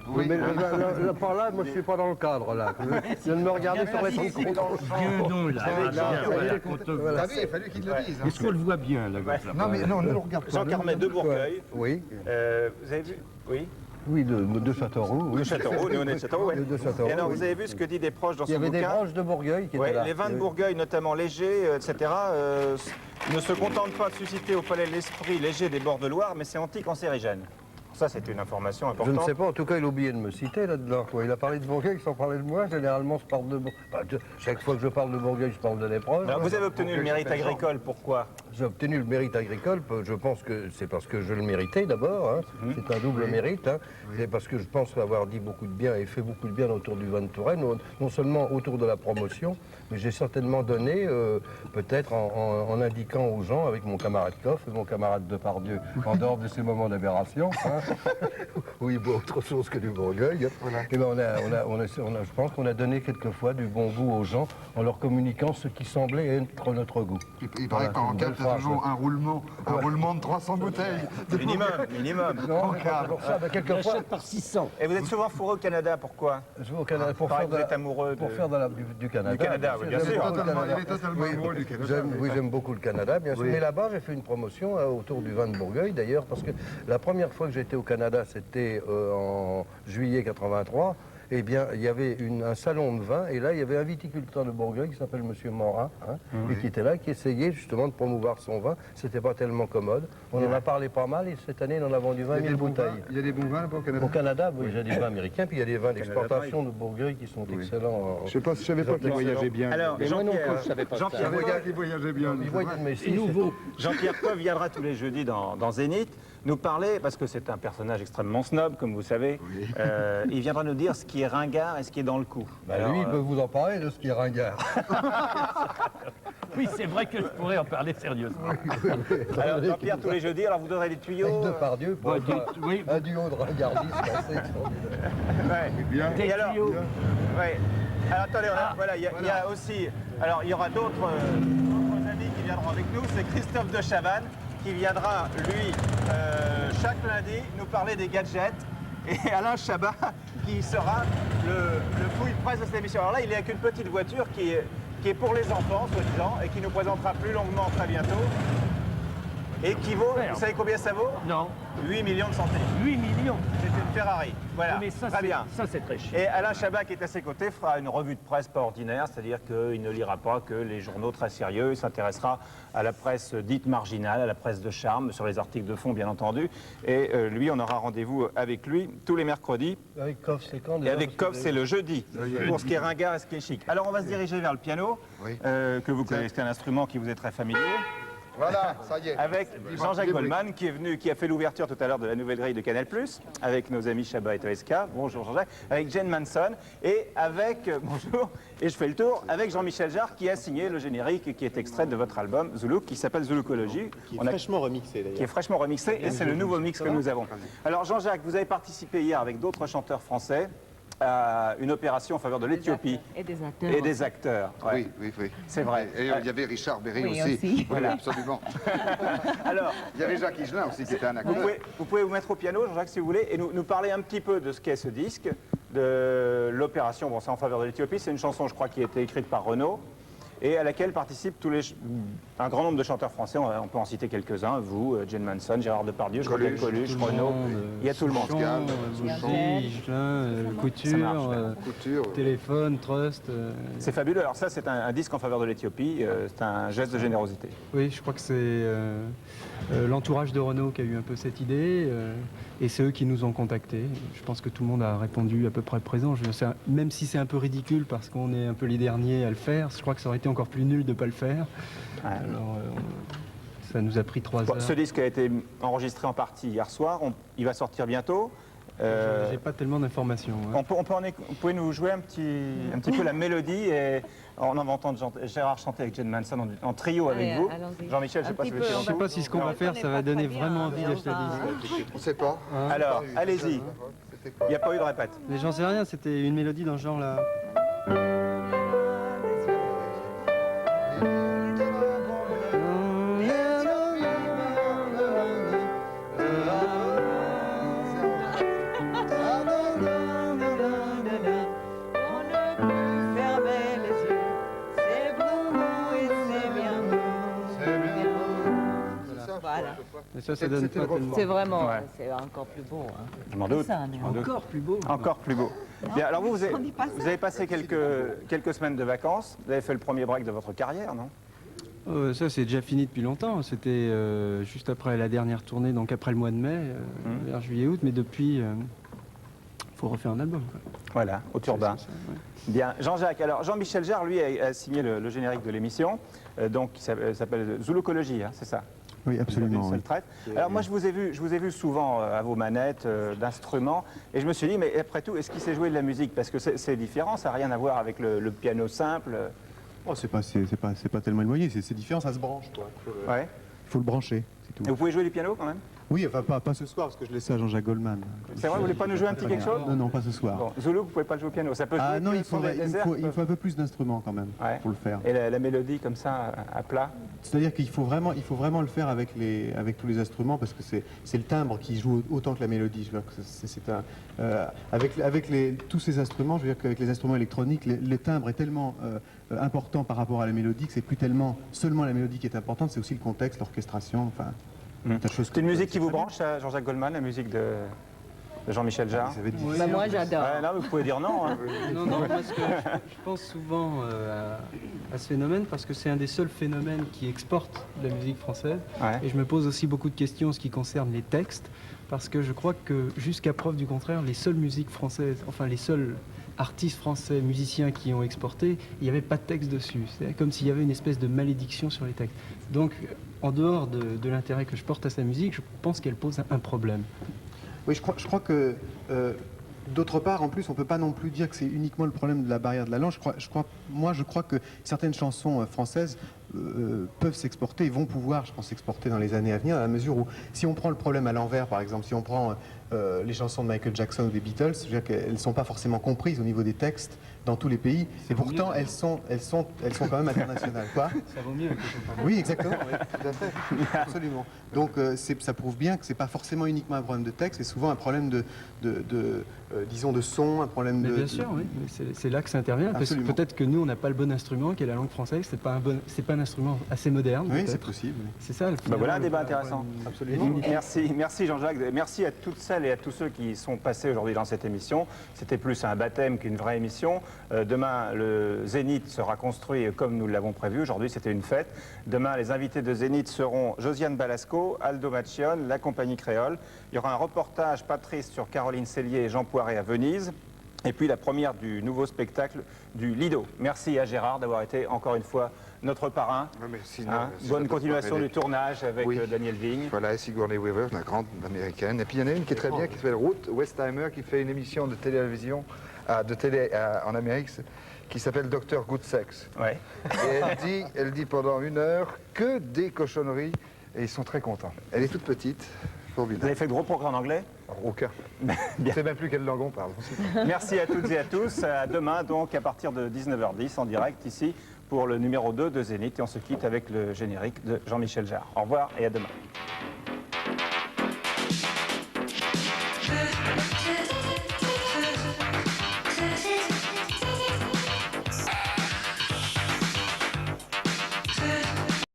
Oui, mais là, par là, moi je suis pas dans le cadre là. Je viens de me regarder sur les trucs. Bien donc là. Ah oui, il a fallu qu'il le dise. Est-ce qu'on le voit bien là? Non, mais non, ne le regarde pas. Jean Carmet de Bourgueil. Oui. Vous avez vu? Oui. Oui, de Châteauroux. De Châteauroux, nous on est de Châteauroux, oui. De Châteauroux, Et alors, oui. vous avez vu ce que dit des proches dans Il y son avait des bouquin? branches de Bourgueil qui étaient là. Les vins de Bourgueil, notamment légers, etc., ne se contentent pas de susciter au palais l'esprit léger des bords de Loire, mais c'est anticancérigène. Ça, c'est une information Je importante. ne sais pas, en tout cas, il a oublié de me citer là-dedans. Il a parlé de Bourgueil sans parler de moi. Généralement, je parle de Bourgueil. Chaque fois que je parle de Bourgueil, je parle de des proches. Alors, vous avez obtenu le mérite agricole, pourquoi? J'ai obtenu le mérite agricole, je pense que c'est parce que je le méritais d'abord, hein. C'est un double mérite, hein. C'est parce que je pense avoir dit beaucoup de bien et fait beaucoup de bien autour du vin de Touraine, non seulement autour de la promotion, mais j'ai certainement donné, peut-être en indiquant aux gens, avec mon camarade Coff et mon camarade Depardieu, en dehors de ces moments d'aberration, hein, où il boit autre chose que du Bourgueil, hein. Et ben je pense qu'on a donné quelquefois du bon goût aux gens en leur communiquant ce qui semblait être notre goût. Il paraît qu'en cave, tu as toujours un roulement de 300 bouteilles. Minimum. Non, pour ça, ben, quelquefois... Par 600. Et vous êtes souvent fourré au Canada, pourquoi? Je vais au Canada pour Pareil, faire, vous êtes amoureux pour de... faire du Canada. Du Canada, oui, bien J'aime sûr. beaucoup le Canada. Il est totalement amoureux du Canada. J'aime beaucoup le Canada, bien sûr. Mais là-bas, j'ai fait une promotion autour du vin de Bourgueil, d'ailleurs, parce que la première fois que j'étais au Canada, c'était en juillet 83. Eh bien, il y avait un salon de vin, et là, il y avait un viticulteur de Bourgueil qui s'appelle Monsieur Morin, hein, et qui était là, qui essayait justement de promouvoir son vin. C'était pas tellement commode. On en a parlé pas mal, et cette année, on en a vendu 20 000 bouteilles. Il y a des bons vins là-bas au Canada. Au Canada, oui, il y a des vins américains, puis il y a des vins d'exportation de Bourgueil qui sont excellents. Je savais pas qu'il voyageait bien. Alors, Jean-Pierre Il voyageait bien. Jean-Pierre Coff viendra tous les jeudis dans Zénith nous parler, parce que c'est un personnage extrêmement snob, comme vous savez. Il viendra nous dire ce qui est ringard et ce qui est dans le coup. Alors, lui, il peut vous en parler de ce qui est ringard. Oui, c'est vrai que je pourrais en parler sérieusement. Alors, Jean-Pierre, tous les jeudis, alors vous donnerez des tuyaux. Avec Depardieu, pour un duo de ringardistes assez extraordinaire. Bien. Et alors, ouais. Alors attendez, voilà, il y a aussi, alors il y aura d'autres amis qui viendront avec nous, c'est Christophe de Chavannes qui viendra, lui, chaque lundi, nous parler des gadgets, et Alain Chabat qui sera le fouille presse de cette émission. Alors là, il est avec une petite voiture qui est pour les enfants, soi-disant, et qui nous présentera plus longuement très bientôt, et qui vaut, vous savez combien ça vaut? Non. 8 millions de centimes. 8 millions. C'est une Ferrari. Voilà, Mais ça, très bien. Ça, c'est très cher. Et Alain Chabat, qui est à ses côtés, fera une revue de presse pas ordinaire, c'est-à-dire qu'il ne lira pas que les journaux très sérieux, il s'intéressera à la presse dite marginale, à la presse de charme, sur les articles de fond, bien entendu. Et lui, on aura rendez-vous avec lui tous les mercredis. Avec Coff, c'est quand? Et avec Coff, c'est le jeudi, pour ce qui est ringard et ce qui est chic. Alors, on va se diriger vers le piano, que vous connaissez, c'est un instrument qui vous est très familier. Voilà, ça y est. Avec Jean-Jacques Goldman, qui est venu, qui a fait l'ouverture tout à l'heure de la nouvelle grille de Canal+, avec nos amis Chabat et Toesca. Bonjour Jean-Jacques. Avec Jane Manson et avec, bonjour, et je fais le tour, avec Jean-Michel Jarre, qui a signé le générique qui est extrait de votre album Zoulouk, qui s'appelle Zoulukologie. Qui est fraîchement remixé d'ailleurs. Qui est fraîchement remixé, et c'est le nouveau mix que nous avons. Alors Jean-Jacques, vous avez participé hier avec d'autres chanteurs français à une opération en faveur de l'Éthiopie. Et des acteurs. Et des acteurs. Ouais. Oui. C'est vrai. Et il y avait Richard Berry Oui, aussi. aussi. Voilà, absolument. Alors, Il y avait Jacques Higelin aussi qui était un acteur. vous pouvez vous mettre au piano, Jean-Jacques, si vous voulez, et nous parler un petit peu de ce qu'est ce disque, de l'opération, bon, c'est en faveur de l'Éthiopie, c'est une chanson, je crois, qui a été écrite par Renaud, et à laquelle participent un grand nombre de chanteurs français, on peut en citer quelques-uns, vous, Jane Manson, Gérard Depardieu, je rappelle Coluche, Renaud, il y a tout le monde. Couture, Téléphone, Trust. C'est fabuleux, alors ça c'est un disque en faveur de l'Éthiopie, c'est un geste de générosité. Oui, je crois que c'est l'entourage de Renault qui a eu un peu cette idée, et c'est eux qui nous ont contactés. Je pense que tout le monde a répondu à peu près présent. Même si c'est un peu ridicule parce qu'on est un peu les derniers à le faire, je crois que ça aurait été encore plus nul de ne pas le faire. Alors, ça nous a pris 3 heures. Ce disque a été enregistré en partie hier soir, il va sortir bientôt. J'ai pas tellement d'informations. Hein. Vous pouvez nous jouer un petit peu la mélodie, et on va entendre Gérard chanter avec Jane Manson en trio avec vous. Jean-Michel, je ne sais pas si vous Je sais pas si ce qu'on va faire, ça va donner vraiment envie d'acheter le disque. On ne sait pas. Alors, allez-y. Il n'y a pas eu de répète. Mais j'en sais rien, c'était une mélodie dans ce genre-là. Et ça donne C'était pas le refrain. tellement. C'est vraiment, Ouais. c'est encore plus beau. Hein. Je m'en doute. C'est ça, mais Encore plus beau. Encore plus beau. Bien, alors vous avez passé quelques semaines de vacances. Vous avez fait le premier break de votre carrière, non? Ça, c'est déjà fini depuis longtemps. C'était juste après la dernière tournée, donc après le mois de mai, vers juillet-août. Mais depuis, faut refaire un album, quoi. Voilà, au turbin. C'est ça, ouais. Bien, Jean-Jacques. Alors Jean-Michel Jarre, lui, a signé le générique de l'émission, donc qui s'appelle Zoulocologie, hein, c'est ça? Oui, absolument. Seule Oui. traite. Alors moi, je vous ai vu souvent à vos manettes d'instruments, et je me suis dit, mais après tout, est-ce qu'il sait jouer de la musique? Parce que c'est différent, ça n'a rien à voir avec le piano simple. Oh, c'est pas tellement éloigné, c'est différent, ça se branche. Quoi. Ouais. Il faut le brancher, c'est tout. Et vous pouvez jouer du piano quand même? Oui, enfin pas ce soir, parce que je laisse ça à Jean-Jacques Goldman. C'est vrai, vous voulez pas nous jouer un petit quelque chose? Non, pas ce soir. Bon, Zoulou, vous pouvez pas jouer au piano, ça peut jouer Ah non, que il sur des airs qui faut un peu plus d'instruments quand même Ouais. pour le faire. Et la mélodie comme ça, à plat? C'est-à-dire qu'il faut vraiment le faire avec tous les instruments, parce que c'est le timbre qui joue autant que la mélodie. Je veux dire que avec tous ces instruments, je veux dire qu'avec les instruments électroniques, le timbre est tellement important par rapport à la mélodie que c'est plus tellement seulement la mélodie qui est importante, c'est aussi le contexte, l'orchestration, enfin. tas de choses C'est une comme ça. musique qui vous branche, Jean-Jacques Goldman, la musique de Jean-Michel Jarre? Ça va être difficile. Bah, moi, j'adore. Ouais, non, mais vous pouvez dire non. Hein. Non, parce que je pense souvent à ce phénomène parce que c'est un des seuls phénomènes qui exporte la musique française. Ouais. Et je me pose aussi beaucoup de questions en ce qui concerne les textes, parce que je crois que jusqu'à preuve du contraire, les seules musiques françaises, enfin les seuls artistes français, musiciens qui ont exporté, il n'y avait pas de texte dessus. C'est comme s'il y avait une espèce de malédiction sur les textes. Donc, en dehors de l'intérêt que je porte à sa musique, je pense qu'elle pose un problème. Oui, je crois que d'autre part, en plus, on ne peut pas non plus dire que c'est uniquement le problème de la barrière de la langue. Je crois que certaines chansons françaises peuvent s'exporter et vont pouvoir, je pense, s'exporter dans les années à venir, à la mesure où, si on prend le problème à l'envers, par exemple, si on prend les chansons de Michael Jackson ou des Beatles, je veux dire qu'elles ne sont pas forcément comprises au niveau des textes dans tous les pays, et pourtant elles sont quand même internationales. Quoi ? Ça vaut mieux que je parle. Oui, exactement, oui, tout à fait, absolument. Donc ça prouve bien que c'est pas forcément uniquement un problème de texte, c'est souvent un problème disons de son, un problème Mais de... bien sûr, oui. Mais c'est là que ça intervient. Parce que Absolument. peut-être que nous, on n'a pas le bon instrument, qui est la langue française. C'est pas un instrument assez moderne. Oui, peut-être. c'est possible. Oui. C'est ça. Bah voilà un finalement, débat le- intéressant. Absolument. Merci Jean-Jacques, merci à toutes celles et à tous ceux qui sont passés aujourd'hui dans cette émission. C'était plus un baptême qu'une vraie émission. Demain, le Zénith sera construit comme nous l'avons prévu. Aujourd'hui, c'était une fête. Demain, les invités de Zénith seront Josiane Balasco, Aldo Machione, la compagnie créole. Il y aura un reportage Patrice sur Caroline Cellier et Jean Poiret à Venise. Et puis la première du nouveau spectacle du Lido. Merci à Gérard d'avoir été encore une fois notre parrain. Merci. Hein, bonne continuation du tournage avec Oui. Daniel Vigne. Voilà, et Sigourney Weaver, la grande américaine. Et puis il y en a une qui est très bien, qui s'appelle Ruth Westheimer, qui fait une émission de télévision en Amérique, qui s'appelle Dr Good Sex. Ouais. Et elle dit pendant 1 heure que des cochonneries, et ils sont très contents. Elle est toute petite, Vous formidable. avez fait de gros progrès en anglais? Aucun. Bien. Je ne sais même plus quelle langue on parle. Merci à toutes et à tous. À demain, donc, à partir de 19h10, en direct, ici, pour le numéro 2 de Zénith. Et on se quitte avec le générique de Jean-Michel Jarre. Au revoir et à demain.